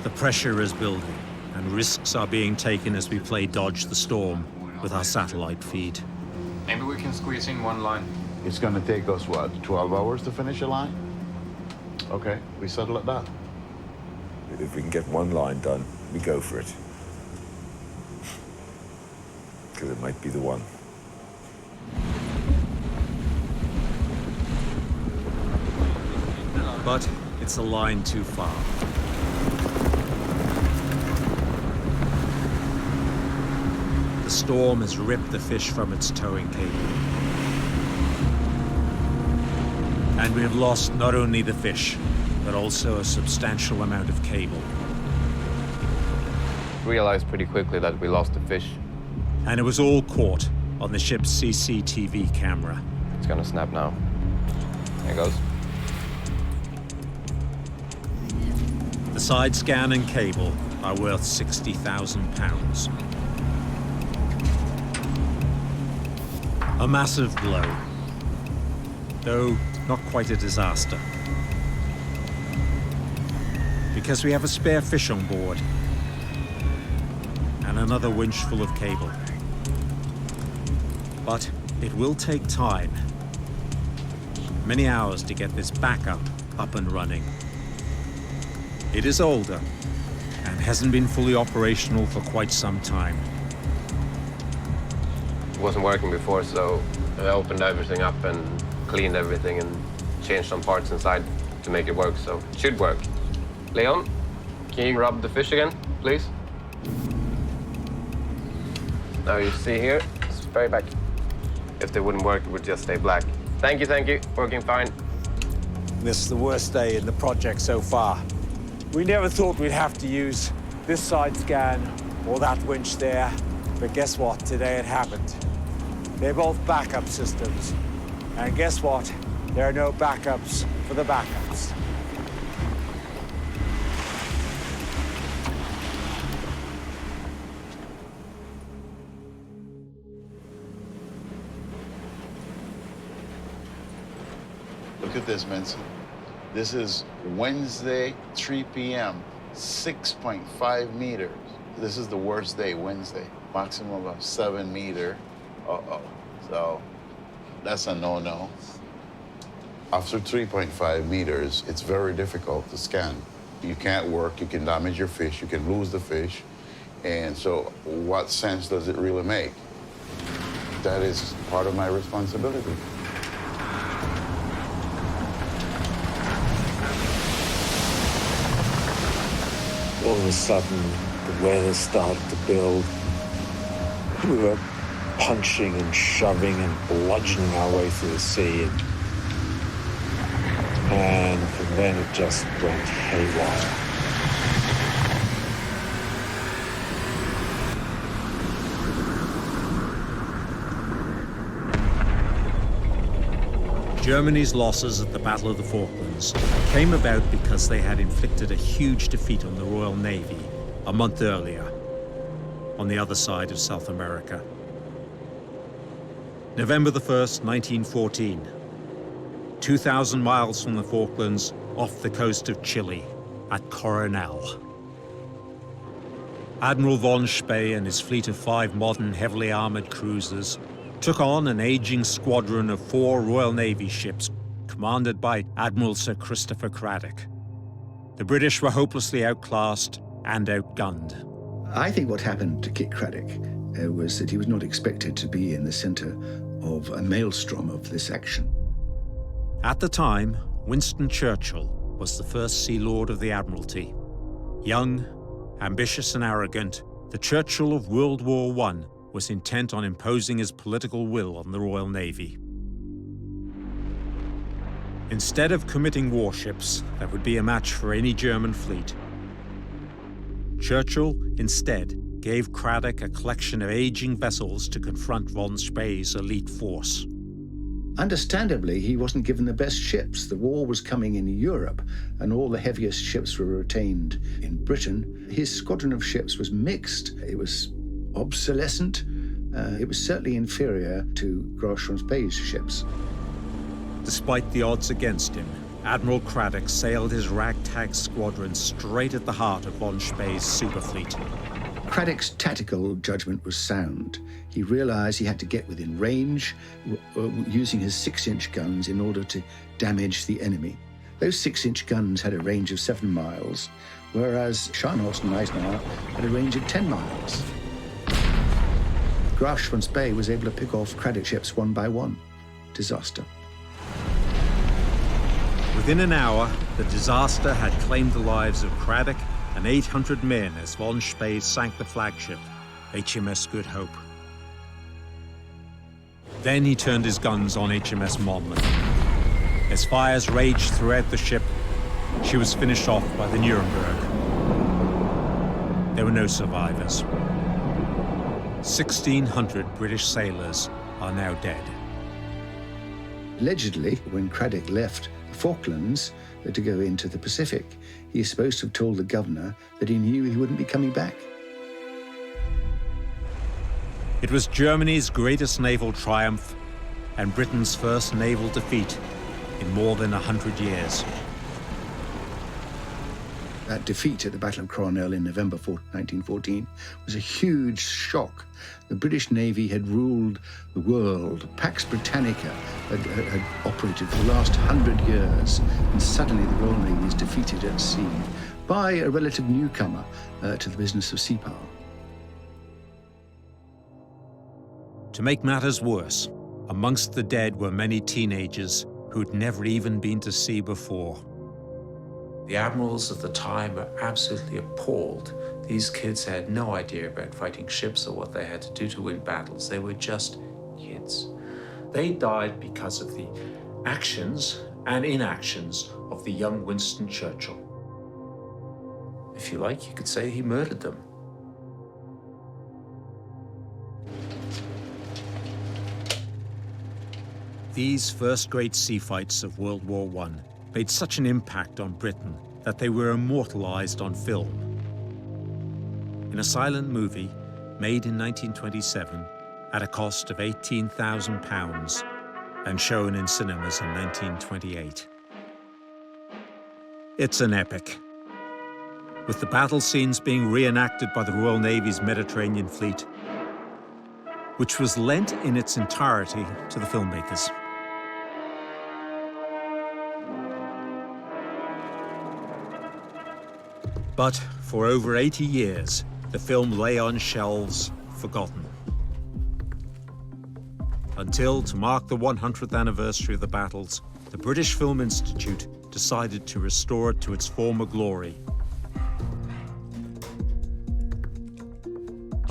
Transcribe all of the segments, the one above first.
The pressure is building, and risks are being taken as we play dodge the storm with our satellite feed. Maybe we can squeeze in one line. It's going to take us, what, 12 hours to finish a line? Okay, we settle it that. If we can get one line done, we go for it. Because it might be the one. But it's a line too far. The storm has ripped the fish from its towing cable. And we have lost not only the fish, but also a substantial amount of cable. Realized pretty quickly that we lost the fish. And it was all caught on the ship's CCTV camera. It's gonna snap now. There it goes. The side scan and cable are worth £60,000. A massive blow, though not quite a disaster. Because we have a spare fish on board and another winch full of cable. But it will take time, many hours to get this backup up and running. It is older and hasn't been fully operational for quite some time. It wasn't working before, so I opened everything up and cleaned everything and changed some parts inside to make it work, so it should work. Leon, can you rub the fish again, please? Now you see here, it's very back. If they wouldn't work, it would just stay black. Thank you, working fine. This is the worst day in the project so far. We never thought we'd have to use this side scan or that winch there, but guess what? Today it happened. They're both backup systems. And guess what? There are no backups for the backups. Look at this, Vincent. This is Wednesday, 3 p.m., 6.5 meters. This is the worst day, Wednesday. Maximum of 7 meter. Uh-oh. So that's a no-no. After 3.5 meters, it's very difficult to scan. You can't work, you can damage your fish, you can lose the fish. And so what sense does it really make? That is part of my responsibility. All of a sudden, the weather started to build. We were punching and shoving and bludgeoning our way through the sea. And from then it just went haywire. Germany's losses at the Battle of the Falklands came about because they had inflicted a huge defeat on the Royal Navy a month earlier on the other side of South America. November the 1st, 1914, 2,000 miles from the Falklands, off the coast of Chile, at Coronel. Admiral von Spee and his fleet of 5 modern, heavily armored cruisers took on an aging squadron of 4 Royal Navy ships commanded by Admiral Sir Christopher Craddock. The British were hopelessly outclassed and outgunned. I think what happened to Kit Craddock was that he was not expected to be in the center of a maelstrom of this action. At the time, Winston Churchill was the first Sea Lord of the Admiralty. Young, ambitious and arrogant, the Churchill of World War I was intent on imposing his political will on the Royal Navy. Instead of committing warships that would be a match for any German fleet, Churchill instead gave Craddock a collection of aging vessels to confront von Spee's elite force. Understandably, he wasn't given the best ships. The war was coming in Europe, and all the heaviest ships were retained in Britain. His squadron of ships was mixed. It was obsolescent. It was certainly inferior to Graf von Spee's ships. Despite the odds against him, Admiral Craddock sailed his ragtag squadron straight at the heart of von Spee's Superfleet. Craddock's tactical judgment was sound. He realized he had to get within range, using his 6-inch guns in order to damage the enemy. Those 6-inch guns had a range of 7 miles, whereas Scharnhorst and Eisenhower had a range of 10 miles. Graf von Spee was able to pick off Craddock's ships one by one. Disaster. Within an hour, the disaster had claimed the lives of Craddock and 800 men as von Spee sank the flagship, HMS Good Hope. Then he turned his guns on HMS Monmouth. As fires raged throughout the ship, she was finished off by the Nuremberg. There were no survivors. 1,600 British sailors are now dead. Allegedly, when Craddock left the Falklands to go into the Pacific, he is supposed to have told the governor that he knew he wouldn't be coming back. It was Germany's greatest naval triumph and Britain's first naval defeat in more than 100 years. That defeat at the Battle of Coronel in November 1914 was a huge shock. The British Navy had ruled the world. Pax Britannica had operated for the last 100 years, and suddenly the Royal Navy is defeated at sea by a relative newcomer to the business of sea power. To make matters worse, amongst the dead were many teenagers who'd never even been to sea before. The admirals at the time were absolutely appalled. These kids had no idea about fighting ships or what they had to do to win battles. They were just kids. They died because of the actions and inactions of the young Winston Churchill. If you like, you could say he murdered them. These first great sea fights of World War I made such an impact on Britain that they were immortalized on film. In a silent movie made in 1927 at a cost of £18,000 and shown in cinemas in 1928. It's an epic, with the battle scenes being reenacted by the Royal Navy's Mediterranean Fleet, which was lent in its entirety to the filmmakers. But for over 80 years, the film lay on shelves, forgotten. Until, to mark the 100th anniversary of the battles, the British Film Institute decided to restore it to its former glory.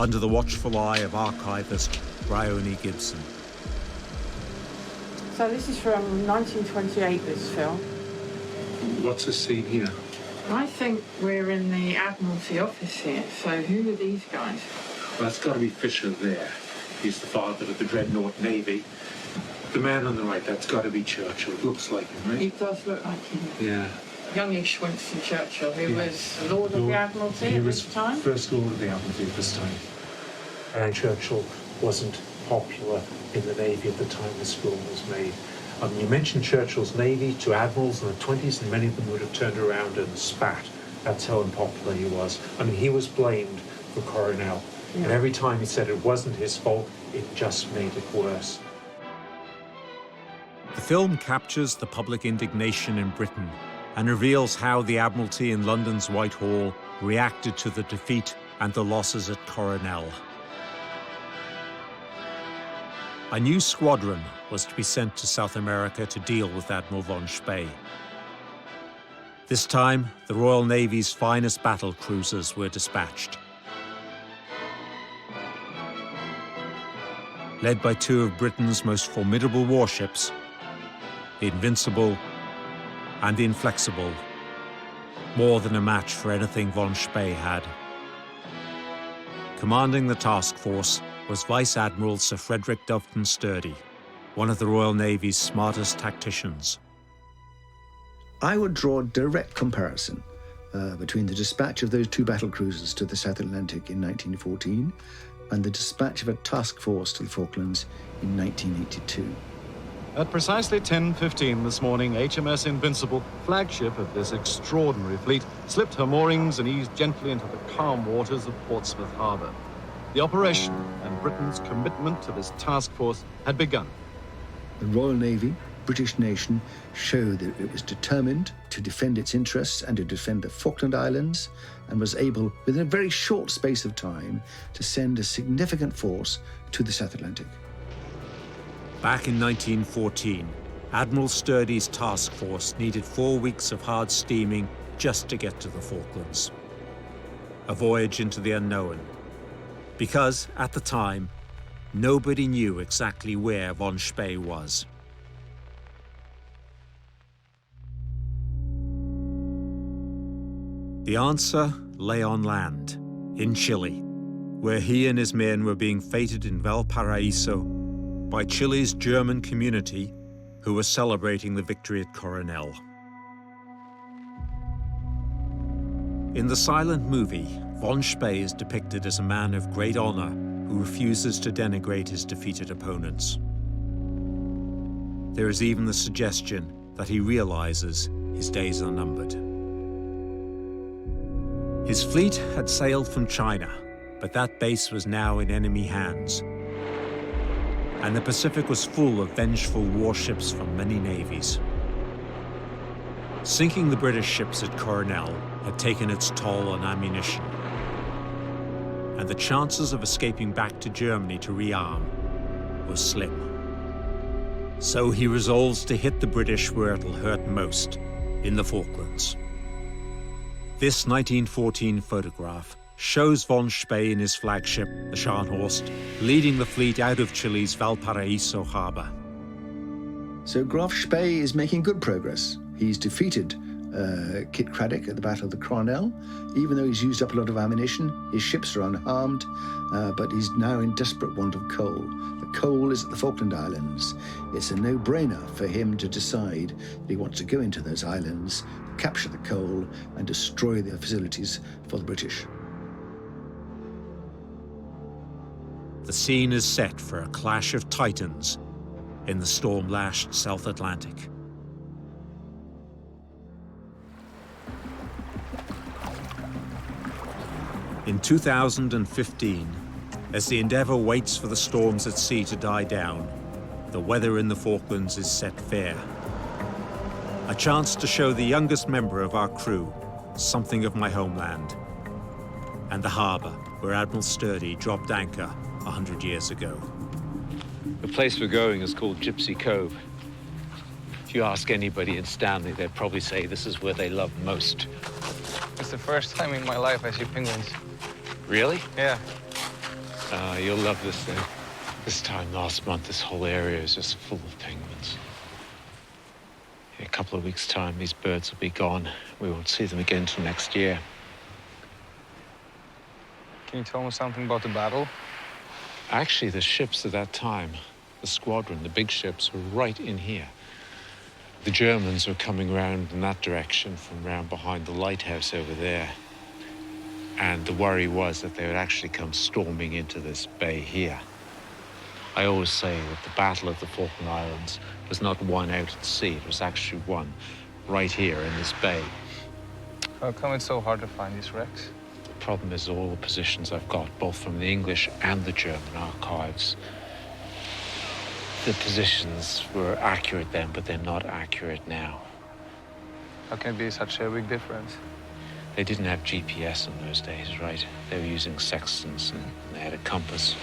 Under the watchful eye of archivist Bryony Gibson. So this is from 1928, this film. What's the scene here? I think we're in the Admiralty office here, so who are these guys? Well, that's got to be Fisher there. He's the father of the Dreadnought Navy. The man on the right, that's got to be Churchill. Looks like him, right? He does look like him. Yeah. Youngish Winston Churchill, who was Lord of the Admiralty at this time. First Lord of the Admiralty at this time. And Churchill wasn't popular in the Navy at the time this film was made. You mentioned Churchill's Navy to admirals in the 20s, and many of them would have turned around and spat. That's how unpopular he was. I mean, he was blamed for Coronel. Yeah. And every time he said it wasn't his fault, it just made it worse. The film captures the public indignation in Britain and reveals how the Admiralty in London's Whitehall reacted to the defeat and the losses at Coronel. A new squadron was to be sent to South America to deal with Admiral von Spee. This time, the Royal Navy's finest battle cruisers were dispatched. Led by two of Britain's most formidable warships, the Invincible and the Inflexible, more than a match for anything von Spee had. Commanding the task force was Vice Admiral Sir Frederick Doveton Sturdy, one of the Royal Navy's smartest tacticians. I would draw a direct comparison between the dispatch of those two battle cruisers to the South Atlantic in 1914 and the dispatch of a task force to the Falklands in 1982. At precisely 10:15 this morning, HMS Invincible, flagship of this extraordinary fleet, slipped her moorings and eased gently into the calm waters of Portsmouth Harbour. The operation and Britain's commitment to this task force had begun. The Royal Navy, British nation, showed that it was determined to defend its interests and to defend the Falkland Islands, and was able, within a very short space of time, to send a significant force to the South Atlantic. Back in 1914, Admiral Sturdee's task force needed 4 weeks of hard steaming just to get to the Falklands. A voyage into the unknown. Because, at the time, nobody knew exactly where von Spee was. The answer lay on land, in Chile, where he and his men were being feted in Valparaiso by Chile's German community, who were celebrating the victory at Coronel. In the silent movie, von Spee is depicted as a man of great honor who refuses to denigrate his defeated opponents. There is even the suggestion that he realizes his days are numbered. His fleet had sailed from China, but that base was now in enemy hands, and the Pacific was full of vengeful warships from many navies. Sinking the British ships at Coronel had taken its toll on ammunition, and the chances of escaping back to Germany to rearm were slim. So he resolves to hit the British where it'll hurt most, in the Falklands. This 1914 photograph shows von Spee in his flagship, the Scharnhorst, leading the fleet out of Chile's Valparaiso harbor. So Graf Spee is making good progress. He's defeated Kit Craddock at the Battle of the Coronel. Even though he's used up a lot of ammunition, his ships are unharmed, but he's now in desperate want of coal. The coal is at the Falkland Islands. It's a no-brainer for him to decide that he wants to go into those islands, capture the coal, and destroy their facilities for the British. The scene is set for a clash of titans in the storm-lashed South Atlantic. In 2015, as the Endeavour waits for the storms at sea to die down, the weather in the Falklands is set fair. A chance to show the youngest member of our crew something of my homeland, and the harbour where Admiral Sturdy dropped anchor 100 years ago. The place we're going is called Gypsy Cove. If you ask anybody in Stanley, they'd probably say this is where they love most. It's the first time in my life I see penguins. Really? Yeah. You'll love this thing. This time last month, this whole area is just full of penguins. In a couple of weeks' time, these birds will be gone. We won't see them again till next year. Can you tell me something about the battle? Actually, the ships at that time, the squadron, the big ships, were right in here. The Germans were coming round in that direction from round behind the lighthouse over there. And the worry was that they would actually come storming into this bay here. I always say that the Battle of the Falkland Islands was not won out at sea. It was actually won right here in this bay. How come it's so hard to find these wrecks? The problem is all the positions I've got, both from the English and the German archives. The positions were accurate then, but they're not accurate now. How can it be such a big difference? They didn't have GPS in those days, right? They were using sextants and they had a compass,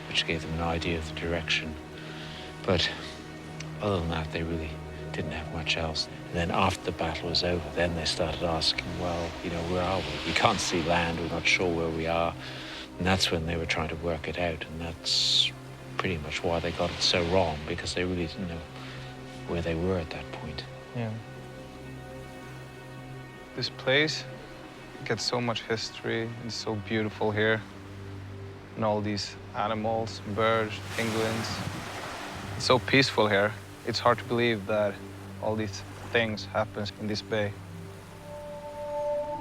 which gave them an idea of the direction. But other than that, they really didn't have much else. And then after the battle was over, then they started asking, well, you know, where are we? We can't see land, we're not sure where we are. And that's when they were trying to work it out. And that's pretty much why they got it so wrong, because they really didn't know where they were at that point. Yeah. This place gets so much history. It's so beautiful here. And all these animals, birds, penguins. It's so peaceful here. It's hard to believe that all these things happen in this bay.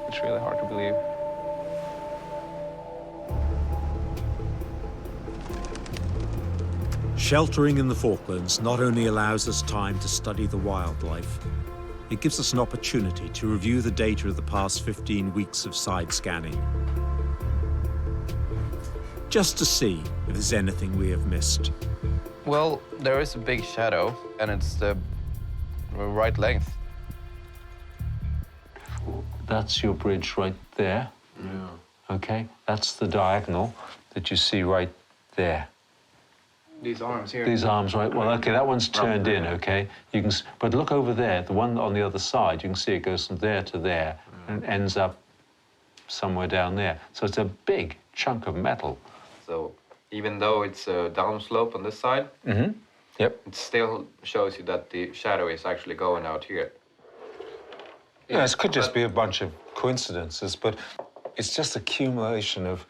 It's really hard to believe. Sheltering in the Falklands not only allows us time to study the wildlife, it gives us an opportunity to review the data of the past 15 weeks of side scanning, just to see if there's anything we have missed. Well, there is a big shadow, and it's the right length. That's your bridge right there. Yeah. Okay, that's the diagonal that you see right there. These arms here. These arms, right? Well, okay, that one's turned in, okay? You can, but look over there, the one on the other side, you can see it goes from there to there and ends up somewhere down there. So it's a big chunk of metal. So even though it's a downslope on this side, Yep. it still shows you that the shadow is actually going out here. Yeah, this could just be a bunch of coincidences, but it's just accumulation of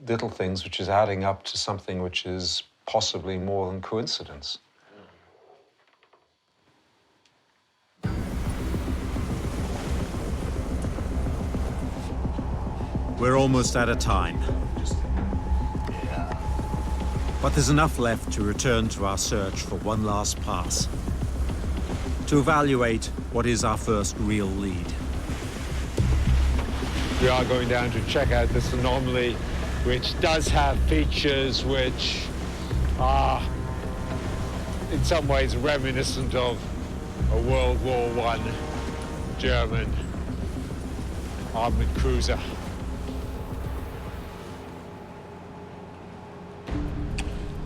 little things which is adding up to something which is possibly more than coincidence. We're almost out of time. But there's enough left to return to our search for one last pass, to evaluate what is our first real lead. We are going down to check out this anomaly, which does have features which are in some ways reminiscent of a World War I German armoured cruiser.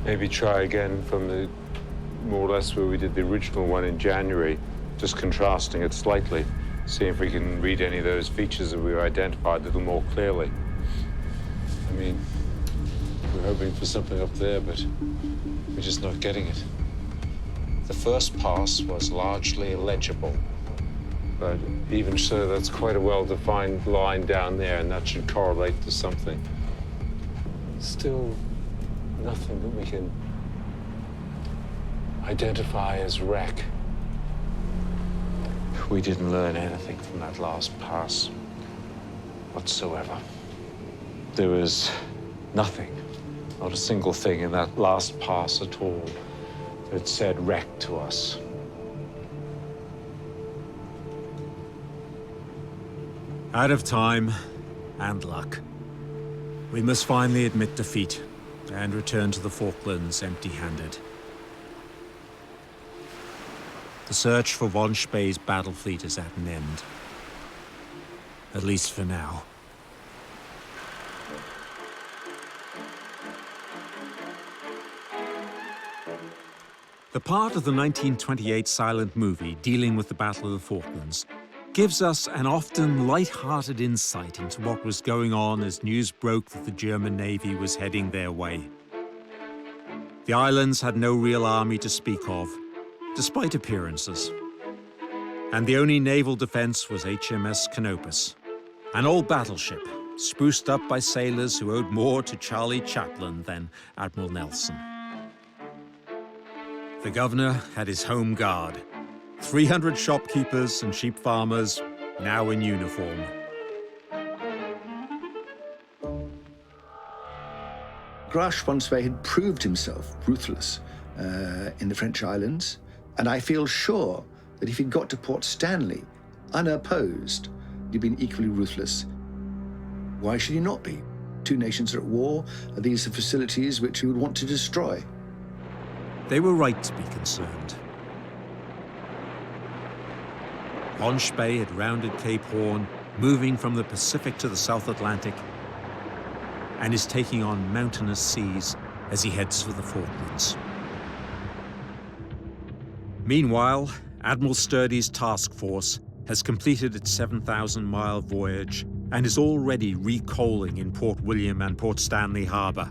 Maybe try again from the more or less where we did the original one in January, just contrasting it slightly, see if we can read any of those features that we identified a little more clearly. I mean, we're hoping for something up there, but we're just not getting it. The first pass was largely illegible, but even so, that's quite a well-defined line down there, and that should correlate to something. Still nothing that we can identify as wreck. We didn't learn anything from that last pass whatsoever. There was nothing, not a single thing in that last pass at all that said wreck to us. Out of time and luck, we must finally admit defeat and return to the Falklands empty-handed. The search for von Spee's battle fleet is at an end, at least for now. The part of the 1928 silent movie dealing with the Battle of the Falklands gives us an often light-hearted insight into what was going on as news broke that the German Navy was heading their way. The islands had no real army to speak of, despite appearances. And the only naval defense was HMS Canopus, an old battleship spruced up by sailors who owed more to Charlie Chaplin than Admiral Nelson. The governor had his home guard, 300 shopkeepers and sheep farmers, now in uniform. Graf von Spee had proved himself ruthless in the French islands, and I feel sure that if he'd got to Port Stanley unopposed, he'd been equally ruthless. Why should he not be? Two nations are at war. Are these the facilities which he would want to destroy? They were right to be concerned. Von Spee had rounded Cape Horn, moving from the Pacific to the South Atlantic, and is taking on mountainous seas as he heads for the Falklands. Meanwhile, Admiral Sturdy's task force has completed its 7,000-mile voyage and is already recoaling in Port William and Port Stanley Harbour.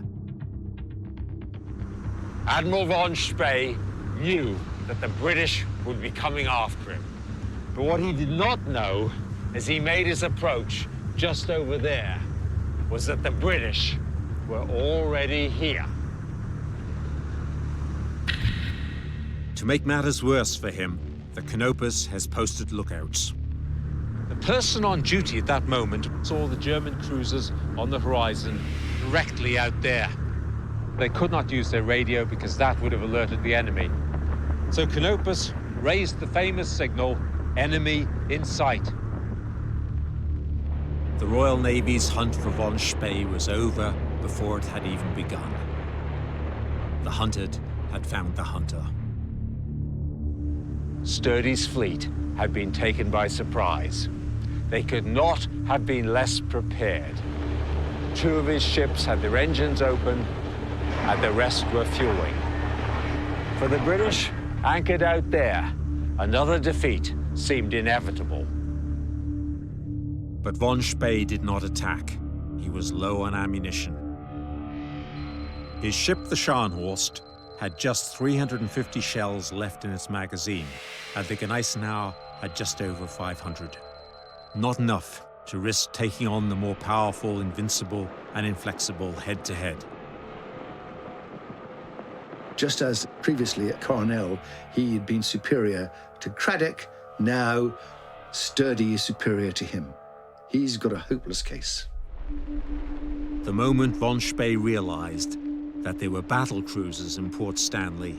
Admiral von Spee knew that the British would be coming after him. But what he did not know, as he made his approach just over there, was that the British were already here. To make matters worse for him, the Canopus has posted lookouts. The person on duty at that moment saw the German cruisers on the horizon directly out there. They could not use their radio because that would have alerted the enemy. So Canopus raised the famous signal, "Enemy in sight." The Royal Navy's hunt for von Spee was over before it had even begun. The hunted had found the hunter. Sturdy's fleet had been taken by surprise. They could not have been less prepared. 2 of his ships had their engines open, and the rest were fueling. For the British, anchored out there, another defeat seemed inevitable. But von Spee did not attack. He was low on ammunition. His ship, the Scharnhorst, had just 350 shells left in its magazine, and the Gneisenau had just over 500. Not enough to risk taking on the more powerful Invincible and Inflexible head-to-head. Just as previously at Coronel, he had been superior to Craddock, now Sturdy is superior to him. He's got a hopeless case. The moment von Spee realized that there were battle cruisers in Port Stanley,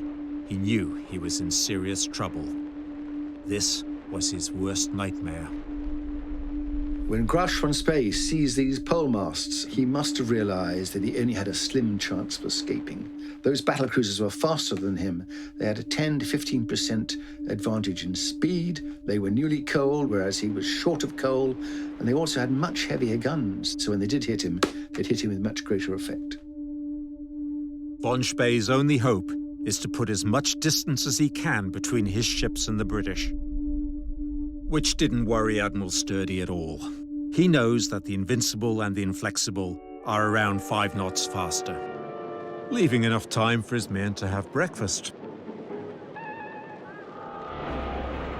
he knew he was in serious trouble. This was his worst nightmare. When Graf von Spee sees these pole masts, he must have realized that he only had a slim chance of escaping. Those battle cruisers were faster than him. They had a 10 to 15% advantage in speed. They were newly coaled, whereas he was short of coal. And they also had much heavier guns. So when they did hit him, they'd hit him with much greater effect. Von Spee's only hope is to put as much distance as he can between his ships and the British. Which didn't worry Admiral Sturdy at all. He knows that the Invincible and the Inflexible are around 5 knots faster, leaving enough time for his men to have breakfast.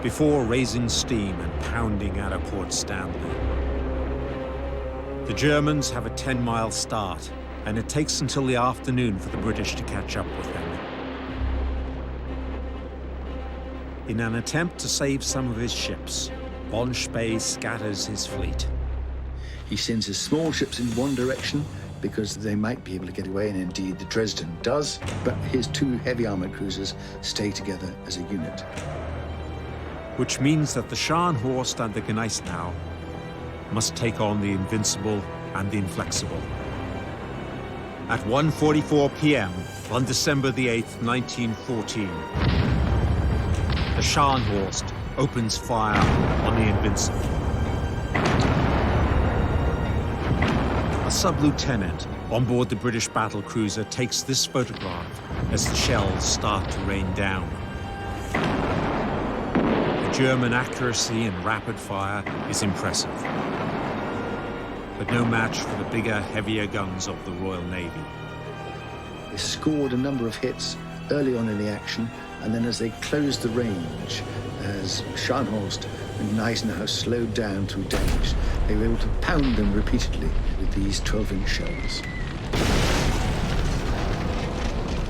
Before raising steam and pounding out of Port Stanley. The Germans have a 10-mile start, and it takes until the afternoon for the British to catch up with them. In an attempt to save some of his ships, von Spee scatters his fleet. He sends his small ships in one direction because they might be able to get away, and indeed the Dresden does, but his 2 heavy armoured cruisers stay together as a unit. Which means that the Scharnhorst and the Gneisenau must take on the Invincible and the Inflexible. At 1:44 p.m. on December the 8th, 1914, the Scharnhorst opens fire on the Invincible. A sub-lieutenant on board the British battlecruiser takes this photograph as the shells start to rain down. The German accuracy and rapid fire is impressive, but no match for the bigger, heavier guns of the Royal Navy. They scored a number of hits early on in the action, and then as they closed the range, as Scharnhorst and Gneisenau slowed down through damage, they were able to pound them repeatedly with these 12-inch shells.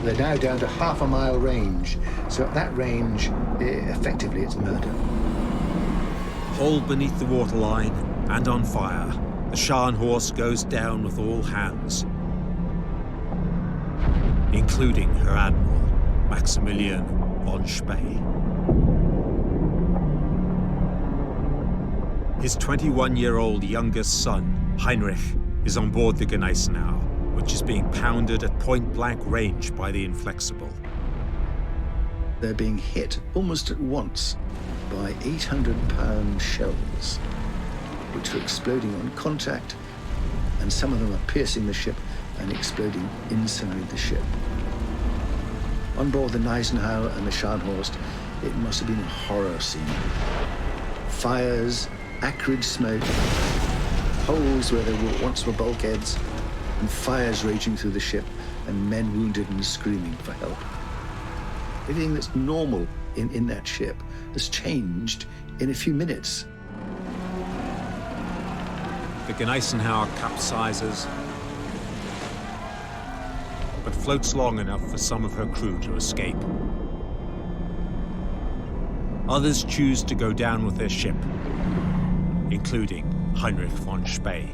They're now down to half a mile range, so at that range, effectively it's murder. Hauled beneath the waterline and on fire, the Scharnhorst goes down with all hands, including her admiral, Maximilian von Spee. His 21-year-old youngest son, Heinrich, is on board the Gneisenau, which is being pounded at point-blank range by the Inflexible. They're being hit almost at once by 800-pound shells, which are exploding on contact, and some of them are piercing the ship and exploding inside the ship. On board the Gneisenau and the Scharnhorst, it must have been a horror scene. Fires, acrid smoke, holes where there once were bulkheads, and fires raging through the ship, and men wounded and screaming for help. Everything that's normal in that ship has changed in a few minutes. The Gneisenau capsizes, but floats long enough for some of her crew to escape. Others choose to go down with their ship, including Heinrich von Spee.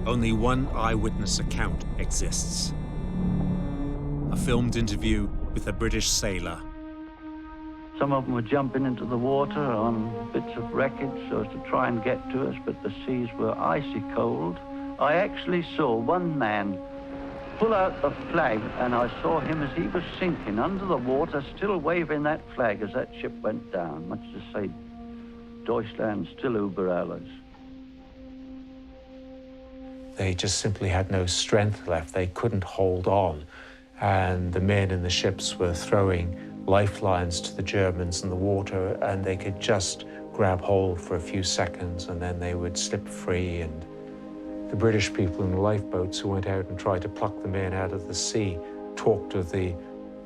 Only one eyewitness account exists. a filmed interview with a British sailor. Some of them were jumping into the water on bits of wreckage so as to try and get to us, but the seas were icy cold. I actually saw one man pull out a flag, and I saw him as he was sinking under the water, still waving that flag as that ship went down, much to say, Deutschland still über alles. They just simply had no strength left. They couldn't hold on. And the men in the ships were throwing lifelines to the Germans in the water, and they could just grab hold for a few seconds and then they would slip free. And the British people in the lifeboats who went out and tried to pluck the men out of the sea talked of the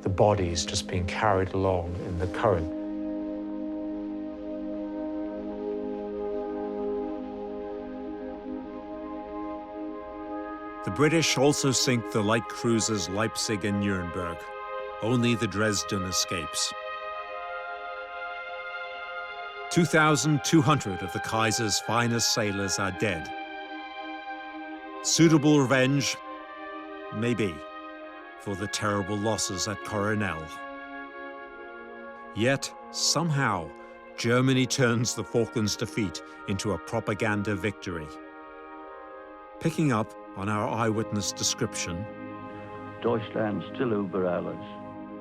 bodies just being carried along in the current. The British also sink the light cruisers Leipzig and Nuremberg. Only the Dresden escapes. 2,200 of the Kaiser's finest sailors are dead. Suitable revenge? Maybe, for the terrible losses at Coronel. Yet, somehow, Germany turns the Falklands defeat into a propaganda victory. Picking up on our eyewitness description, Deutschland still über alles.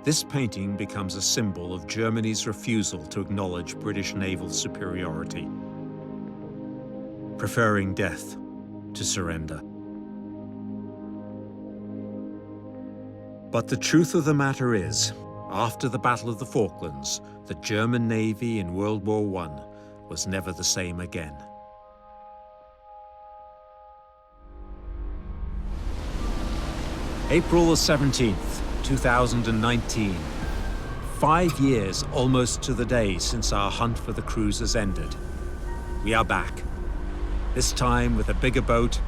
This painting becomes a symbol of Germany's refusal to acknowledge British naval superiority, preferring death to surrender. But the truth of the matter is, after the Battle of the Falklands, the German Navy in World War I was never the same again. April the 17th, 2019. 5 years almost to the day since our hunt for the cruisers ended. We are back, this time with a bigger boat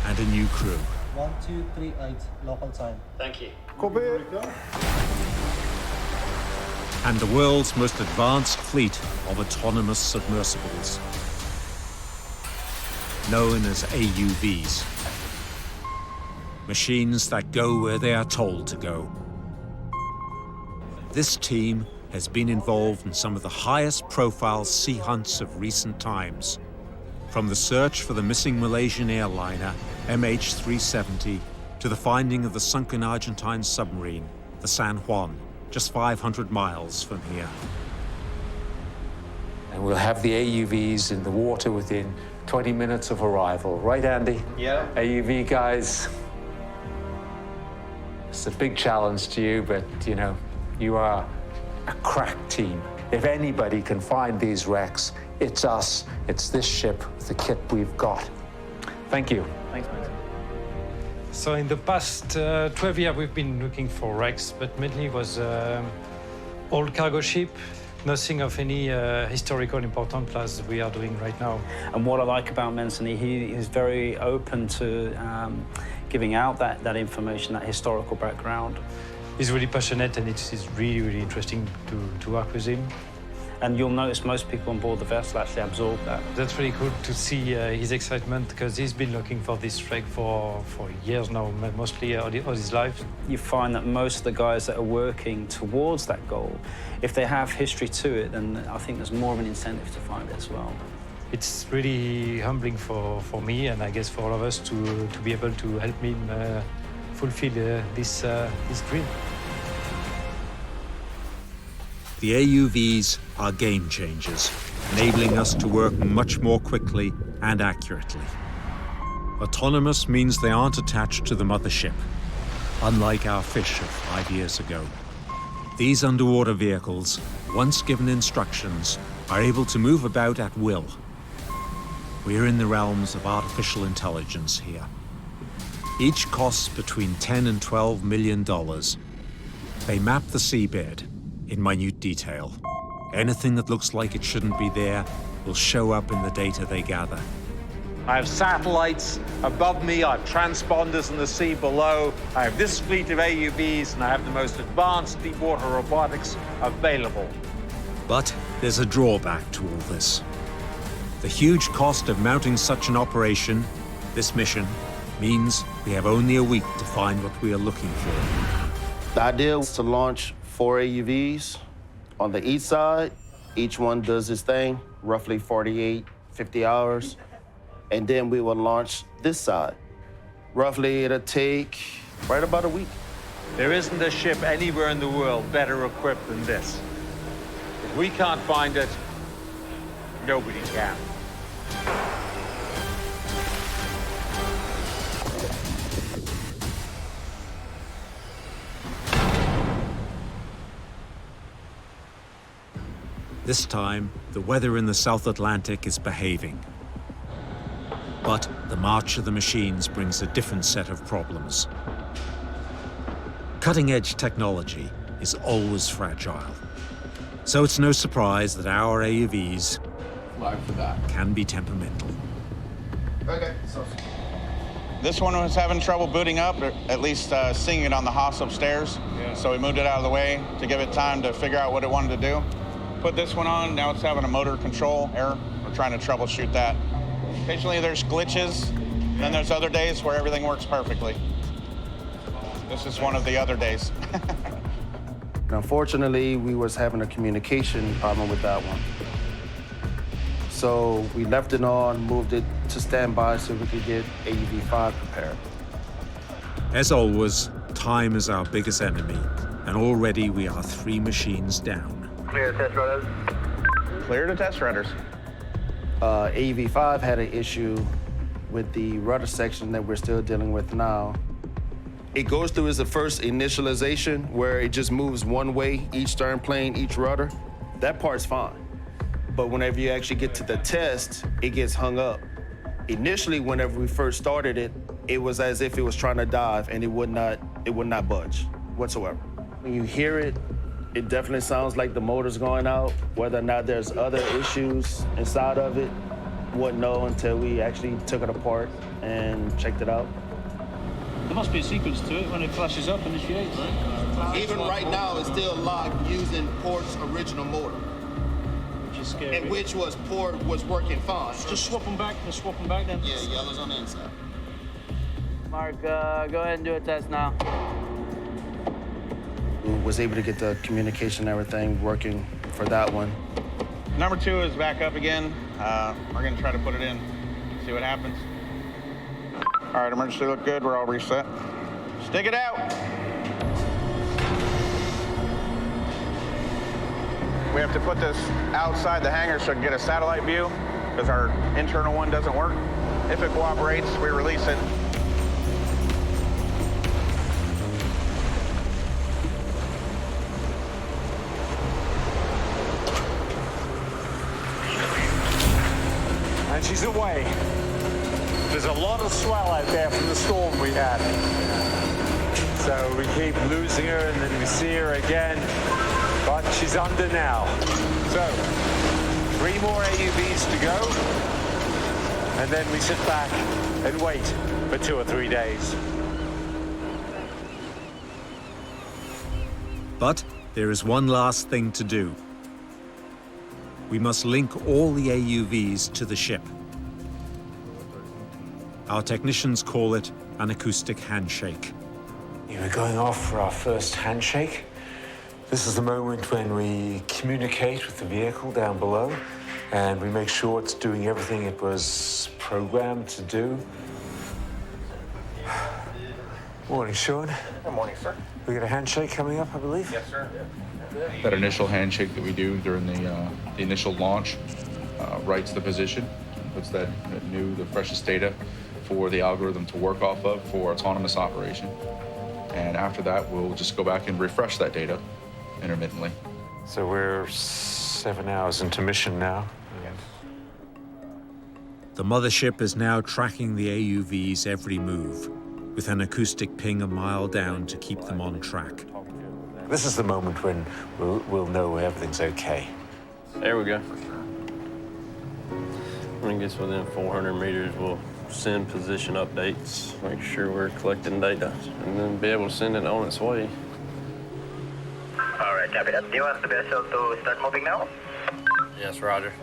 and a new crew. 1238 local time. Thank you. Copy. And the world's most advanced fleet of autonomous submersibles, known as AUVs. Machines that go where they are told to go. This team has been involved in some of the highest profile sea hunts of recent times, from the search for the missing Malaysian airliner MH370 to the finding of the sunken Argentine submarine, the San Juan, just 500 miles from here. And we'll have the AUVs in the water within 20 minutes of arrival. Right, Andy? Yeah. AUV guys. It's a big challenge to you, but, you know, you are a crack team. If anybody can find these wrecks, it's us. It's this ship with the kit we've got. Thank you. Thanks, mate. So in the past 12 years, we've been looking for wrecks, but mainly it was old cargo ship, nothing of any historical importance as we are doing right now. And what I like about Manson, he is very open to giving out that information, that historical background. He's really passionate, and it's really, really interesting to work with him. And you'll notice most people on board the vessel actually absorb that. That's really cool to see his excitement, because he's been looking for this wreck for years now, mostly all his life. You find that most of the guys that are working towards that goal, if they have history to it, then I think there's more of an incentive to find it as well. It's really humbling for me, and I guess for all of us, to be able to help him fulfill this dream. The AUVs are game changers, enabling us to work much more quickly and accurately. Autonomous means they aren't attached to the mothership, unlike our fish of 5 years ago. These underwater vehicles, once given instructions, are able to move about at will. We're in the realms of artificial intelligence here. Each costs between $10 and $12 million. They map the seabed in minute detail. Anything that looks like it shouldn't be there will show up in the data they gather. I have satellites above me, I have transponders in the sea below, I have this fleet of AUVs, and I have the most advanced deep-water robotics available. But there's a drawback to all this. The huge cost of mounting such an operation, this mission, Means we have only a week to find what we are looking for. The idea was to launch 4 AUVs on the east side. Each one does its thing, roughly 48, 50 hours. And then we will launch this side. Roughly, it'll take right about a week. There isn't a ship anywhere in the world better equipped than this. If we can't find it, nobody can. This time, the weather in the South Atlantic is behaving. But the march of the machines brings a different set of problems. Cutting-edge technology is always fragile. So it's no surprise that our AUVs can be temperamental. Okay. This one was having trouble booting up, or at least seeing it on the house upstairs. Yeah. So we moved it out of the way to give it time to figure out what it wanted to do. Put this one on, now it's having a motor control error. We're trying to troubleshoot that. Occasionally there's glitches, and then there's other days where everything works perfectly. This is one of the other days. Unfortunately, we was having a communication problem with that one. So we left it on, moved it to standby so we could get AUV-5 prepared. As always, time is our biggest enemy, and already we are 3 machines down. Clear test rudders. Clear to test rudders. AUV-5 had an issue with the rudder section that we're still dealing with now. It goes through as the first initialization where it just moves one way, each stern plane, each rudder. That part's fine. But whenever you actually get to the test, it gets hung up. Initially, whenever we first started it, it was as if it was trying to dive and it would not budge whatsoever. When you hear it, it definitely sounds like the motor's going out. Whether or not there's other issues inside of it, wouldn't know until we actually took it apart and checked it out. There must be a sequence to it when it flashes up and initiates, right? Even right now, it's still locked using Port's original motor. Which is scary. And which was Port was working fine. Just swap them back then. Yeah, yellow's on the inside. Mark, go ahead and do a test now. Was able to get the communication and everything working for that one. Number 2 is back up again. We're gonna try to put it in, see what happens. All right, emergency look good, we're all reset. Stick it out. We have to put this outside the hangar so we can get a satellite view because our internal one doesn't work. If it cooperates, we release it. And she's away. There's a lot of swell out there from the storm we had. So we keep losing her and then we see her again, but she's under now. So 3 more AUVs to go, and then we sit back and wait for 2 or 3 days. But there is one last thing to do. We must link all the AUVs to the ship. Our technicians call it an acoustic handshake. We're going off for our first handshake. This is the moment when we communicate with the vehicle down below, and we make sure it's doing everything it was programmed to do. Morning, Sean. Good morning, sir. We got a handshake coming up, I believe? Yes, sir. That initial handshake that we do during the initial launch writes the position, puts that the freshest data for the algorithm to work off of for autonomous operation. And after that, we'll just go back and refresh that data intermittently. So we're 7 hours into mission now. The mothership is now tracking the AUV's every move, with an acoustic ping a mile down to keep them on track. This is the moment when we'll know everything's okay. There we go. When it gets within 400 meters, we'll send position updates, make sure we're collecting data, and then be able to send it on its way. All right, copy that. Do you want the vessel to start moving now? Yes, Roger.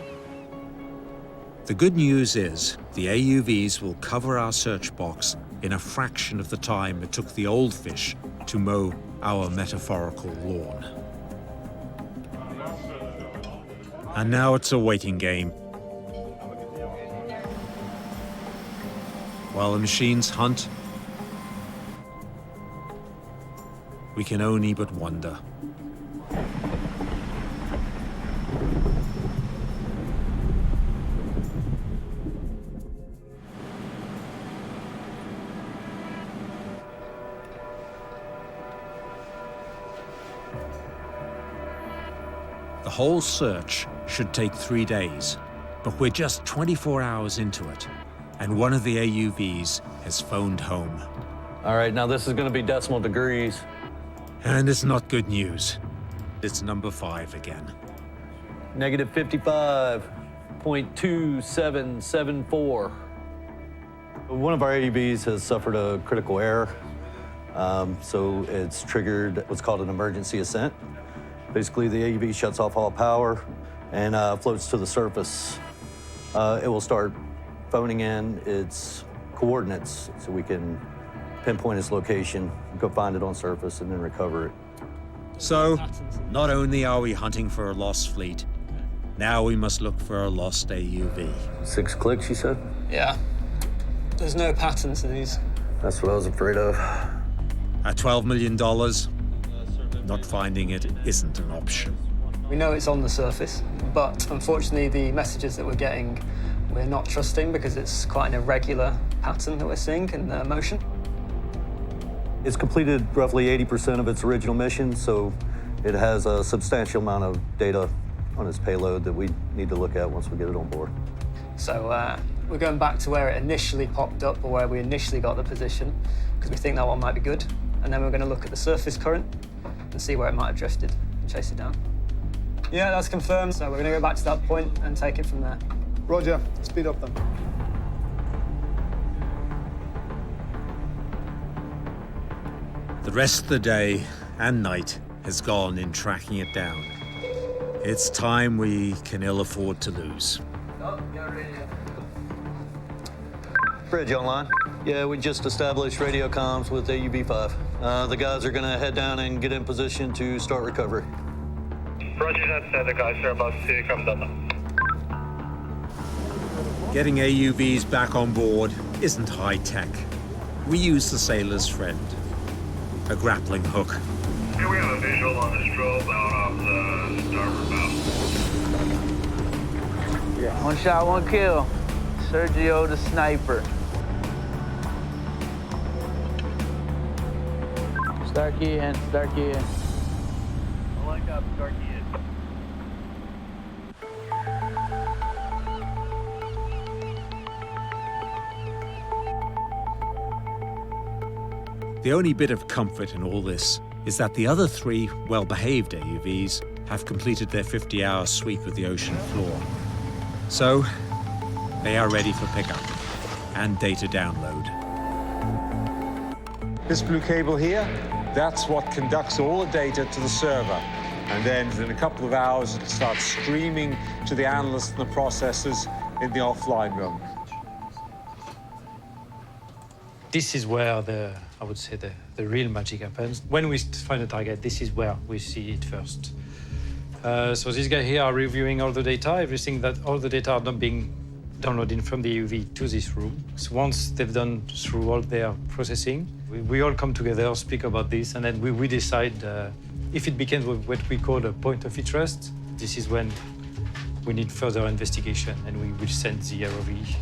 The good news is the AUVs will cover our search box in a fraction of the time it took the old fish to mow our metaphorical lawn. And now it's a waiting game. While the machines hunt, we can only but wonder. The whole search should take 3 days, but we're just 24 hours into it, and one of the AUVs has phoned home. All right, now this is going to be decimal degrees. And it's not good news. It's number 5 again. Negative 55.2774. One of our AUVs has suffered a critical error, so it's triggered what's called an emergency ascent. Basically, the AUV shuts off all power and floats to the surface. It will start phoning in its coordinates so we can pinpoint its location, go find it on surface, and then recover it. So, not only are we hunting for a lost fleet, now we must look for a lost AUV. 6 clicks, you said? Yeah. There's no patterns in these. That's what I was afraid of. At $12 million, not finding it isn't an option. We know it's on the surface, but unfortunately the messages that we're getting, we're not trusting because it's quite an irregular pattern that we're seeing in the motion. It's completed roughly 80% of its original mission, so it has a substantial amount of data on its payload that we need to look at once we get it on board. So we're going back to where it initially popped up or where we initially got the position, because we think that one might be good. And then we're going to look at the surface current and see where it might have drifted and chase it down. Yeah, that's confirmed. So we're going to go back to that point and take it from there. Roger. Speed up then. The rest of the day and night has gone in tracking it down. It's time we can ill afford to lose. Bridge online. Yeah, we just established radio comms with AUV-5. The guys are gonna head down and get in position to start recovery. Roger that, the guys are about to come down. Getting AUVs back on board isn't high tech. We use the sailor's friend, a grappling hook. Here we have a visual on the strobe out off the starboard bow. Yeah. 1 shot, 1 kill. Sergio the sniper. Starkey in, Starkey in. I like up, Starkey in. The only bit of comfort in all this is that the other 3 well-behaved AUVs have completed their 50-hour sweep of the ocean floor. So, they are ready for pickup and data download. This blue cable here, that's what conducts all the data to the server. And then in a couple of hours, it starts streaming to the analysts and the processors in the offline room. This is where I would say the real magic happens. When we find a target, this is where we see it first. So these guys here are reviewing all the data, all the data are not being downloaded from the AUV to this room. So once they've done through all their processing, we all come together, speak about this, and then we decide if it becomes what we call a point of interest. This is when we need further investigation, and we will send the ROV.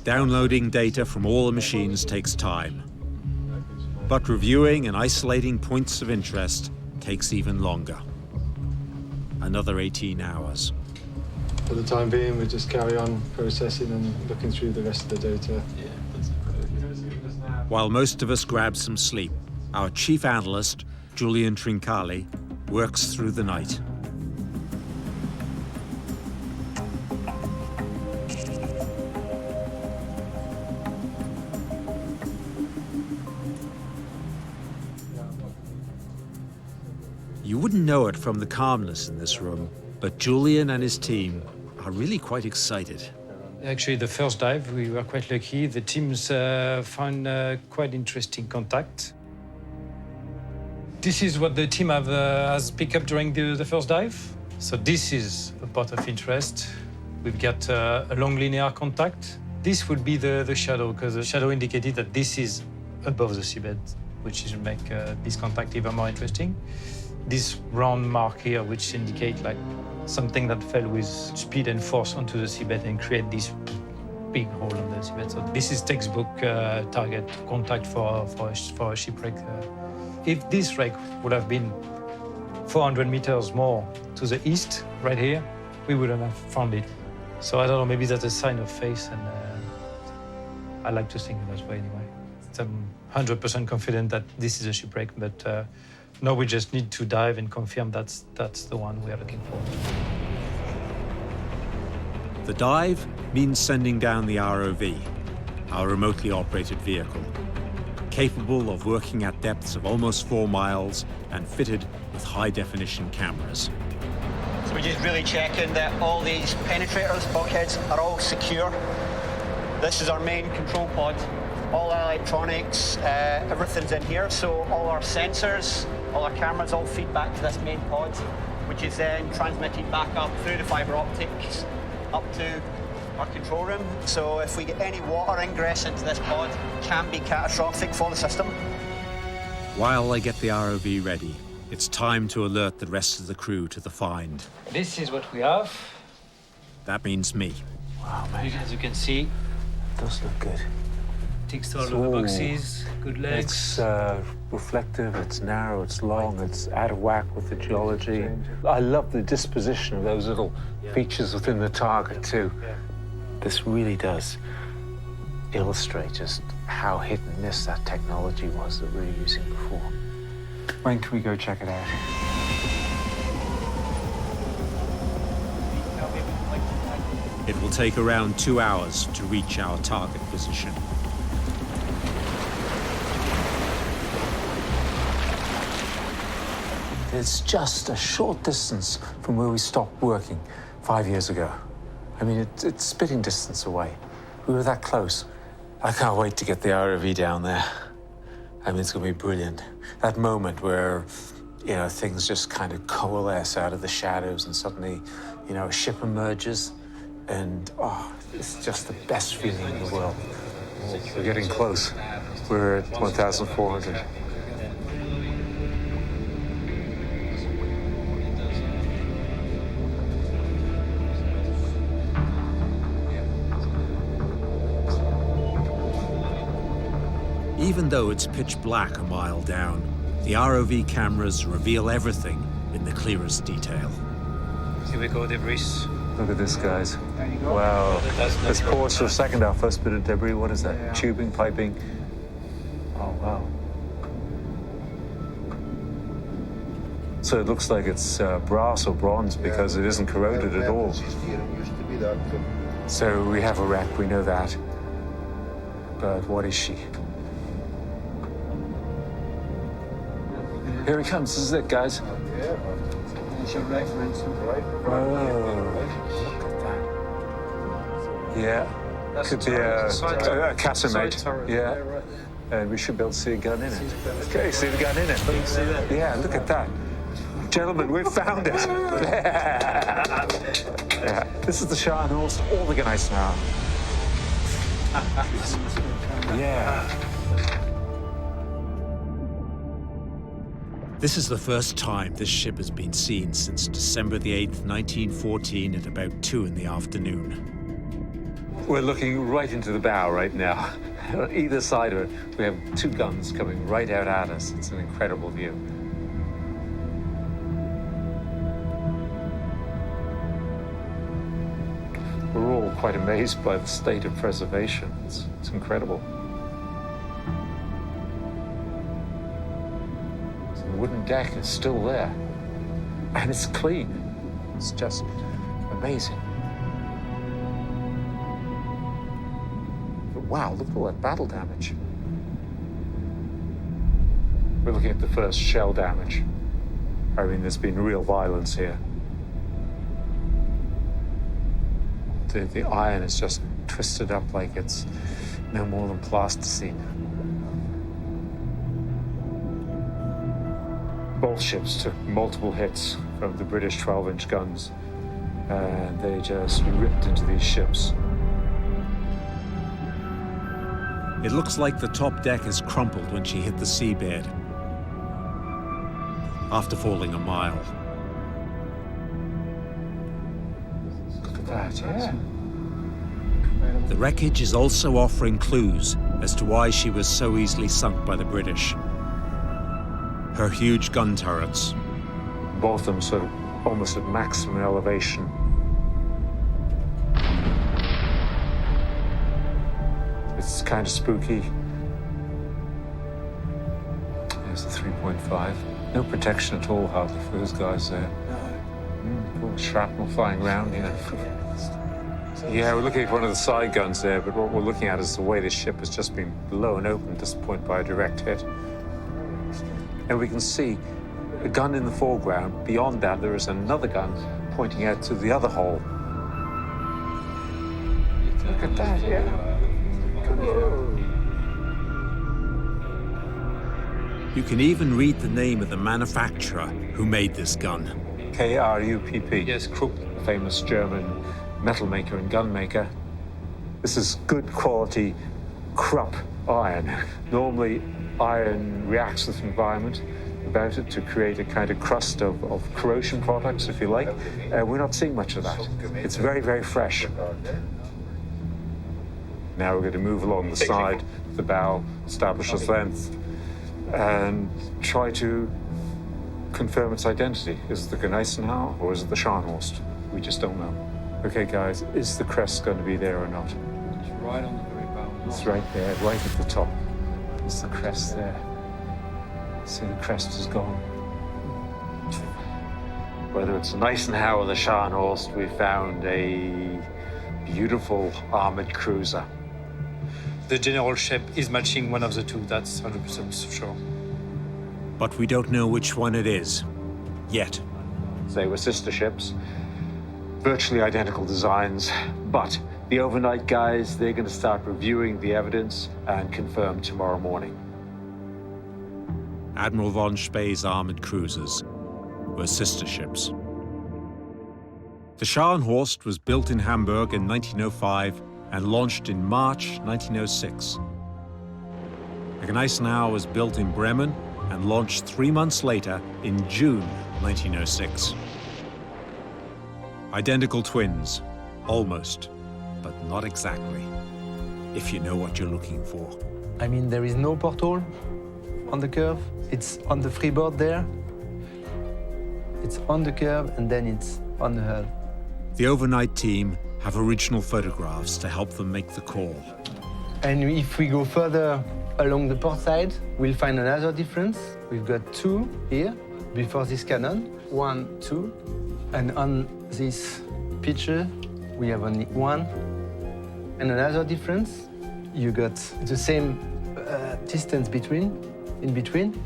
Downloading data from all the machines takes time. But reviewing and isolating points of interest takes even longer. Another 18 hours. For the time being, we just carry on processing and looking through the rest of the data. While most of us grab some sleep, our chief analyst, Julian Trincali, works through the night. You wouldn't know it from the calmness in this room, but Julian and his team are really quite excited. Actually, the first dive, we were quite lucky. The teams found quite interesting contact. This is what the team has picked up during the first dive. So this is a part of interest. We've got a long linear contact. This would be the shadow, because the shadow indicated that this is above the seabed, which is make this contact even more interesting. This round mark here, which indicate like something that fell with speed and force onto the seabed and create this big hole on the seabed. So this is textbook target contact for a shipwreck. If this wreck would have been 400 meters more to the east, right here, we wouldn't have found it. So I don't know, maybe that's a sign of faith, and I like to think that way anyway. I'm 100% confident that this is a shipwreck, but now we just need to dive and confirm that's the one we are looking for. The dive means sending down the ROV, our remotely operated vehicle, capable of working at depths of almost 4 miles and fitted with high-definition cameras. So we're just really checking that all these penetrators, bulkheads, are all secure. This is our main control pod. All our electronics, everything's in here, so all our sensors, all our cameras all feed back to this main pod, which is then transmitted back up through the fibre optics up to our control room. So if we get any water ingress into this pod, it can be catastrophic for the system. While I get the ROV ready, it's time to alert the rest of the crew to the find. This is what we have. That means me. Wow, man. As you can see, It does look good. ticks all of the boxes, good legs. It's reflective, it's narrow, it's long, it's out of whack with the geology. I love the disposition of those little features within the target too. This really does illustrate just how hit and miss that technology was that we were using before. When can we go check it out? It will take around 2 hours to reach our target position. It's just a short distance from where we stopped working 5 years ago. I mean, it's spitting distance away. We were that close. I can't wait to get the ROV down there. I mean, it's going to be brilliant. That moment where, you know, things just kind of coalesce out of the shadows and suddenly, you know, a ship emerges and, oh, it's just the best feeling in the world. We're getting close. We're at 1,400. Even though it's pitch black a mile down, the ROV cameras reveal everything in the clearest detail. Here we go, debris. Look at this, guys. Wow. Let's pause for a second. Our first bit of debris. What is that? Tubing, piping. Oh, wow. So it looks like it's brass or bronze because it isn't corroded at all. So we have a wreck, we know that. But what is she? Here he comes. This is it, guys. There's your reference. Oh, look at that. Yeah, that's could be a casamate. Yeah, and we should be able to see a gun in it. Okay, see the gun in it. Yeah, look at that. Gentlemen, we've found it. Yeah. This is the Scharnhorst. All the guys now. Yeah. This is the first time this ship has been seen since December the 8th, 1914 at about 2 in the afternoon. We're looking right into the bow right now. On either side of it, we have 2 guns coming right out at us. It's an incredible view. We're all quite amazed by the state of preservation. It's incredible. The wooden deck is still there, and it's clean. It's just amazing. But wow, look at all that battle damage. We're looking at the first shell damage. I mean, there's been real violence here. the iron is just twisted up like it's no more than plasticine. Both ships took multiple hits from the British 12-inch guns, and they just ripped into these ships. It looks like the top deck has crumpled when she hit the seabed after falling a mile. Look at that, yeah. The wreckage is also offering clues as to why she was so easily sunk by the British. Her huge gun turrets. Both of them sort of almost at maximum elevation. It's kind of spooky. There's the 3.5. No protection at all, hardly, for those guys there. Shrapnel flying around, you know. Yeah, we're looking at one of the side guns there, but what we're looking at is the way the ship has just been blown open at this point by a direct hit. And we can see a gun in the foreground. Beyond that, there is another gun pointing out to the other hole. Look at that, yeah. You can even read the name of the manufacturer who made this gun. KRUPP. Yes, Krupp, a famous German metal maker and gun maker. This is good quality Krupp iron. Normally, iron reacts with the environment about it to create a kind of crust of corrosion products, if you like. We're not seeing much of that. It's very, very fresh. Now we're going to move along the side of the bow, establish its length, and try to confirm its identity. Is it the Gneisenau or is it the Scharnhorst? We just don't know. Okay, guys, is the crest going to be there or not? It's right on the very bow. It's right there, right at the top. Is the crest there? See, the crest is gone. Whether it's the Gneisenau or the Scharnhorst, we found a beautiful armored cruiser. The general shape is matching one of the two, that's 100% sure. But we don't know which one it is, yet. They were sister ships, virtually identical designs, but the overnight guys, they're going to start reviewing the evidence and confirm tomorrow morning. Admiral von Spee's armored cruisers were sister ships. The Scharnhorst was built in Hamburg in 1905 and launched in March 1906. The Gneisenau was built in Bremen and launched 3 months later in June 1906. Identical twins, almost, but not exactly, if you know what you're looking for. I mean, there is no porthole on the curve. It's on the freeboard there. It's on the curve, and then it's on the hull. The overnight team have original photographs to help them make the call. And if we go further along the port side, we'll find another difference. We've got 2 here before this cannon. 1, 2. And on this picture, we have only 1. And another difference, you got the same distance in between.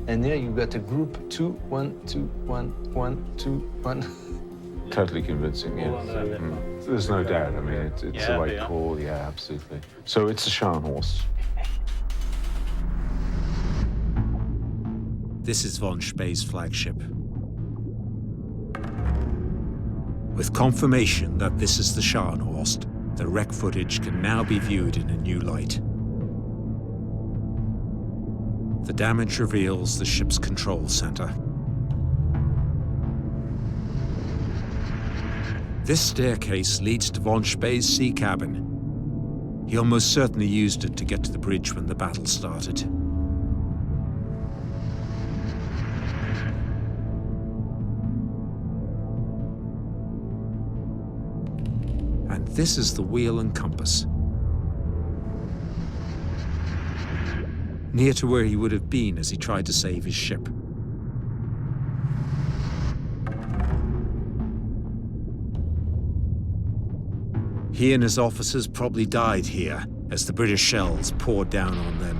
And here you got a group 2, 1, 2, 1, 1, 2, 1. Totally convincing, yeah. There's no doubt. I mean, it's the right call, yeah, absolutely. So it's the Scharnhorst. This is von Spee's flagship. With confirmation that this is the Scharnhorst, the wreck footage can now be viewed in a new light. The damage reveals the ship's control center. This staircase leads to von Spee's sea cabin. He almost certainly used it to get to the bridge when the battle started. And this is the wheel and compass. Near to where he would have been as he tried to save his ship. He and his officers probably died here as the British shells poured down on them.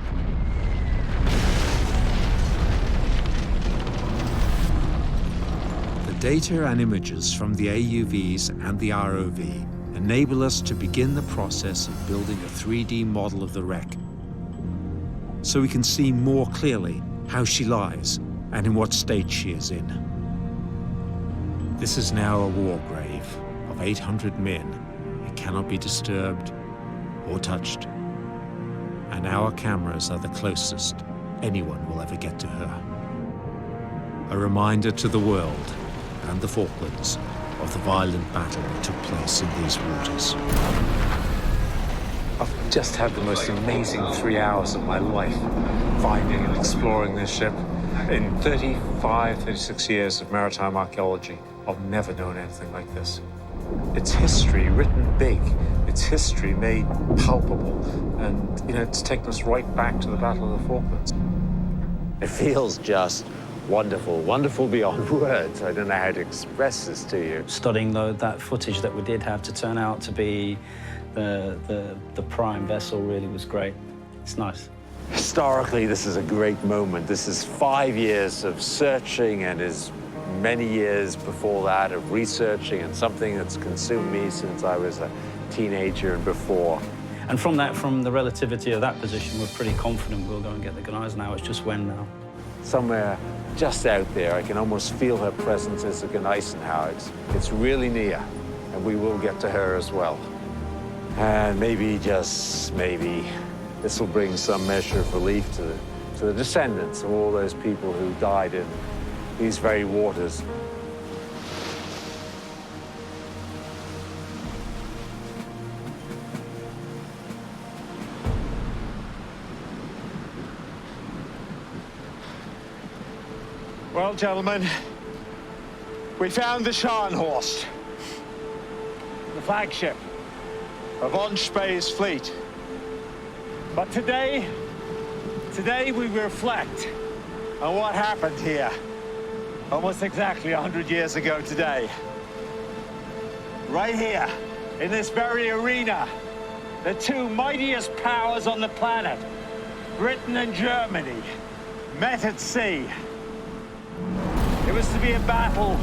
The data and images from the AUVs and the ROV enable us to begin the process of building a 3D model of the wreck, so we can see more clearly how she lies and in what state she is in. This is now a war grave of 800 men. It cannot be disturbed or touched, and our cameras are the closest anyone will ever get to her. A reminder to the world and the Falklands of the violent battle that took place in these waters. I've just had the most amazing 3 hours of my life finding and exploring this ship. In 35, 36 years of maritime archaeology, I've never known anything like this. It's history written big. It's history made palpable. And, you know, it's taken us right back to the Battle of the Falklands. It feels just wonderful, wonderful beyond words. I don't know how to express this to you. Studying that footage that we did have to turn out to be the prime vessel really was great. It's nice. Historically, this is a great moment. This is 5 years of searching and is many years before that of researching, and something that's consumed me since I was a teenager and before. And from the relativity of that position, we're pretty confident we'll go and get the Kaiser now. It's just when now. Somewhere just out there, I can almost feel her presence as a Kaiser now. It's really near, and we will get to her as well. And maybe, just maybe, this will bring some measure of relief to the descendants of all those people who died in these very waters. Well, gentlemen, we found the Scharnhorst, the flagship of von Spee's fleet. But today we reflect on what happened here almost exactly 100 years ago today. Right here, in this very arena, the two mightiest powers on the planet, Britain and Germany, met at sea. It was to be a battle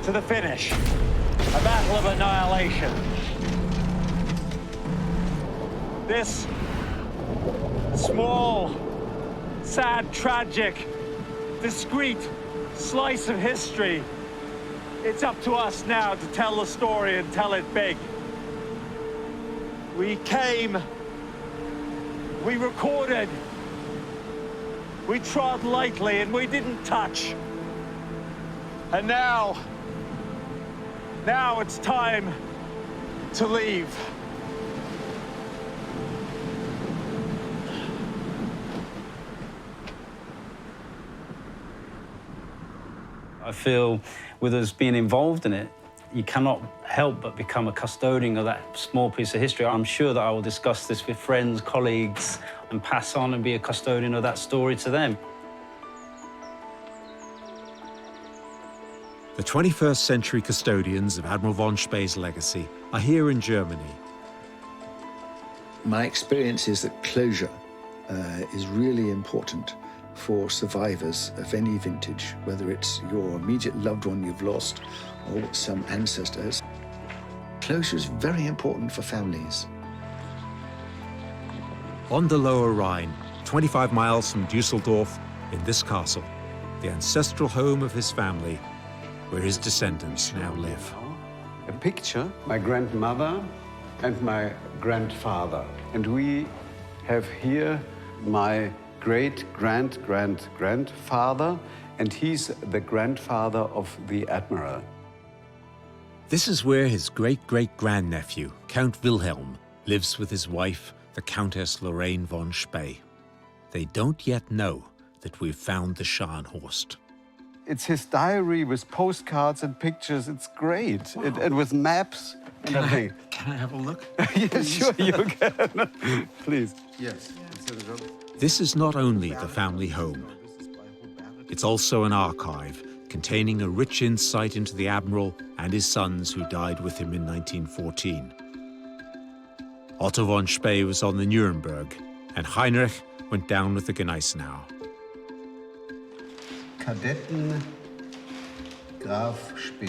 to the finish, a battle of annihilation. This small, sad, tragic, discrete slice of history, it's up to us now to tell the story and tell it big. We came, we recorded, we trod lightly, and we didn't touch. And now it's time to leave. I feel with us being involved in it, you cannot help but become a custodian of that small piece of history. I'm sure that I will discuss this with friends, colleagues, and pass on and be a custodian of that story to them. The 21st century custodians of Admiral von Spee's legacy are here in Germany. My experience is that closure is really important for survivors of any vintage, whether it's your immediate loved one you've lost or some ancestors. Closure is very important for families. On the Lower Rhine, 25 miles from Düsseldorf, in this castle, the ancestral home of his family, where his descendants now live. A picture, my grandmother and my grandfather. And we have here my great-great-grandfather, and he's the grandfather of the Admiral. This is where his great-great-grandnephew, Count Wilhelm, lives with his wife, the Countess Lorraine von Spee. They don't yet know that we've found the Scharnhorst. It's his diary with postcards and pictures. It's great. And with maps and everything. Can I have a look? Yes, sure, you can. Please. Yes. This is not only the family home. It's also an archive containing a rich insight into the Admiral and his sons who died with him in 1914. Otto von Spee was on the Nuremberg, and Heinrich went down with the Gneisenau. Kadetten Graf Spee.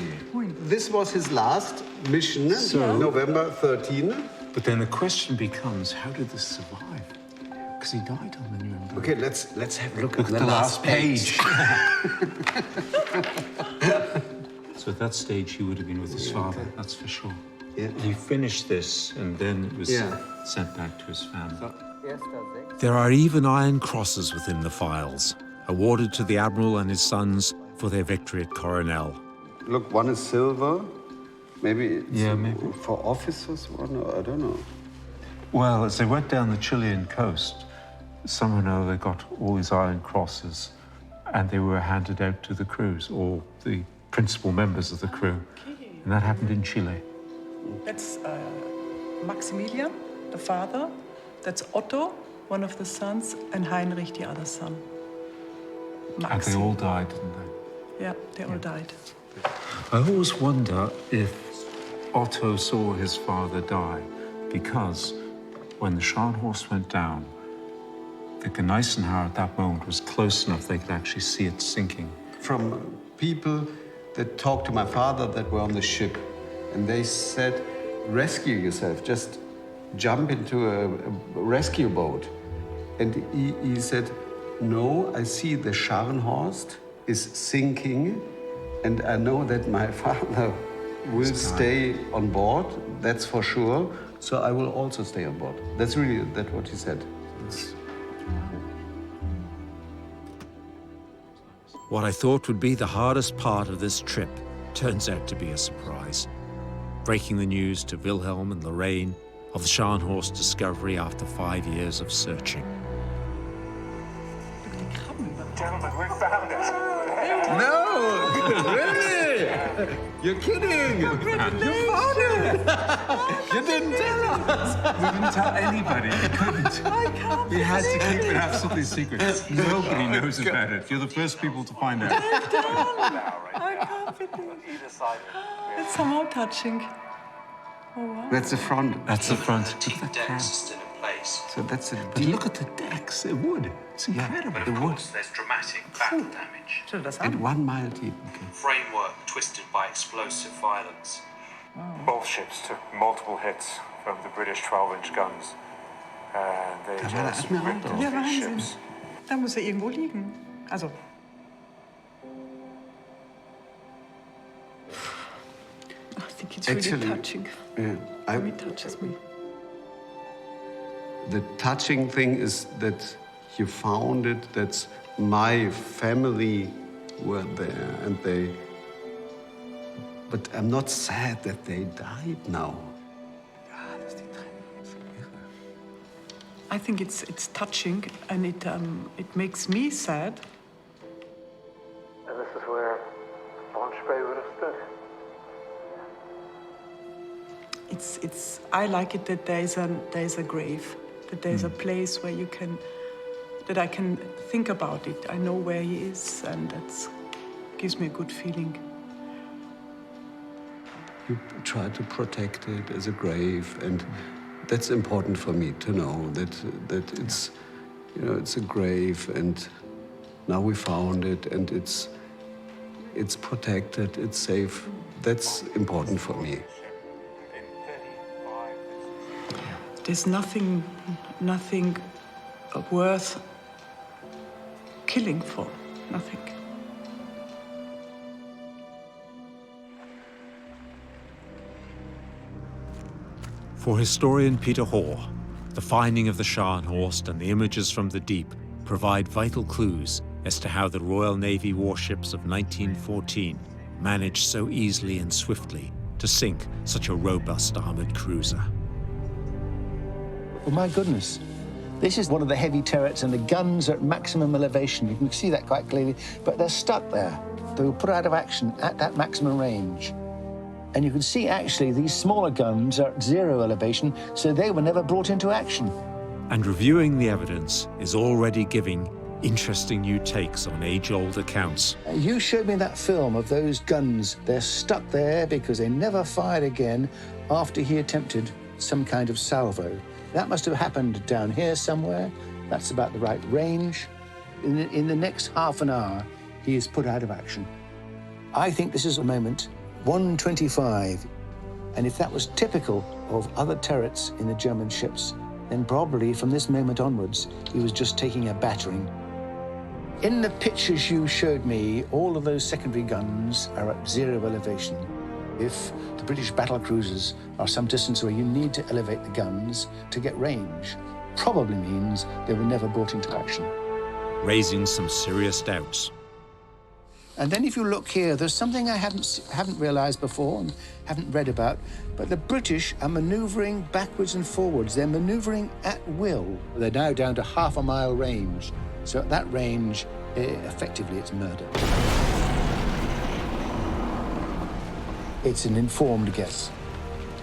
This was his last mission, So- November 13. But then the question becomes, how did this survive? Because he died on the Nuremberg. Okay, let's have a look at Look the last page. So at that stage, he would have been with his father, that's for sure. Yeah. He finished this, and then it was Yeah. sent back to his family. There are even iron crosses within the files, awarded to the Admiral and his sons for their victory at Coronel. Look, one is silver. Maybe it's maybe. for officers, one, or I don't know. Well, as they went down the Chilean coast, somehow or another they got all these iron crosses, and they were handed out to the crews, or the principal members of the crew. And that happened in Chile. That's Maximilian, the father. That's Otto, one of the sons, and Heinrich, the other son. And they all died, didn't they? Yeah, they all died. I always wonder if Otto saw his father die, because when the Scharnhorst went down, the Gneisenauer at that moment was close enough they could actually see it sinking. From people that talked to my father that were on the ship, and they said, rescue yourself, just jump into a rescue boat. And he said, no, I see the Scharnhorst is sinking, and I know that my father will stay on board, that's for sure, so I will also stay on board. That's really what he said. What I thought would be the hardest part of this trip turns out to be a surprise. Breaking the news to Wilhelm and Lorraine of the Scharnhorst discovery after 5 years of searching. Gentlemen, we found it. No! Really? You're kidding! You found it! You didn't tell us! We didn't tell anybody. We couldn't. We had to keep it absolutely secret. Nobody knows about it. You're the first people to find out. I can't believe it. It's somehow touching. Oh, wow. That's the front. That's the front. Look at the cab. So that's a But look at the decks. They're wood. It's incredible. The wood. There's dramatic back damage. At 1 mile deep. Okay. Framework twisted by explosive violence. Both ships took multiple hits from the British 12-inch guns. They just ripped off Ja, these Wahnsinn. ships. Da muss er irgendwo liegen. Also. I think it's really touching. Yeah, It touches me. the touching thing is that you found it, that my family were there, and they... But I'm not sad that they died now. I think it's touching, and it makes me sad. And this is where von Spee would have stood. I like it that there's a grave, that there's a place where that I can think about it. I know where he is, and that gives me a good feeling. You try to protect it as a grave, and that's important for me to know that it's, it's a grave, and now we found it, and it's protected, it's safe. That's important for me. There's nothing worth killing for. Nothing. For historian Peter Hoare, the finding of the Scharnhorst and the images from the deep provide vital clues as to how the Royal Navy warships of 1914 managed so easily and swiftly to sink such a robust armoured cruiser. Oh, my goodness. This is one of the heavy turrets, and the guns are at maximum elevation. You can see that quite clearly, but they're stuck there. They were put out of action at that maximum range. And you can see, actually, these smaller guns are at 0 elevation, so they were never brought into action. And reviewing the evidence is already giving interesting new takes on age-old accounts. You showed me that film of those guns. They're stuck there because they never fired again after he attempted some kind of salvo. That must have happened down here somewhere. That's about the right range. In the next half an hour, he is put out of action. I think this is a moment 125. And if that was typical of other turrets in the German ships, then probably from this moment onwards, he was just taking a battering. In the pictures you showed me, all of those secondary guns are at 0 elevation. If the British battle cruisers are some distance away, you need to elevate the guns to get range. Probably means they were never brought into action. Raising some serious doubts. And then if you look here, there's something I haven't realized before and haven't read about, but the British are maneuvering backwards and forwards. They're maneuvering at will. They're now down to half a mile range. So at that range, effectively, it's murder. It's an informed guess.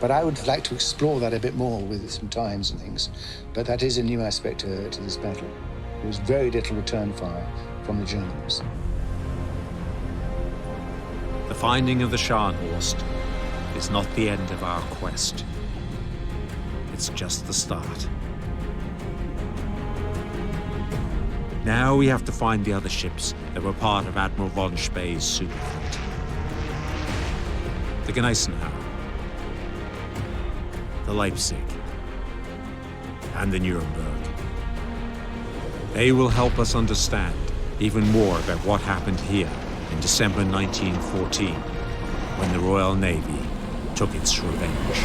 But I would like to explore that a bit more with some times and things. But that is a new aspect to this battle. There was very little return fire from the Germans. The finding of the Scharnhorst is not the end of our quest. It's just the start. Now we have to find the other ships that were part of Admiral von Spee's Superfleet. The Gneisenau, the Leipzig, and the Nuremberg. They will help us understand even more about what happened here in December 1914, when the Royal Navy took its revenge.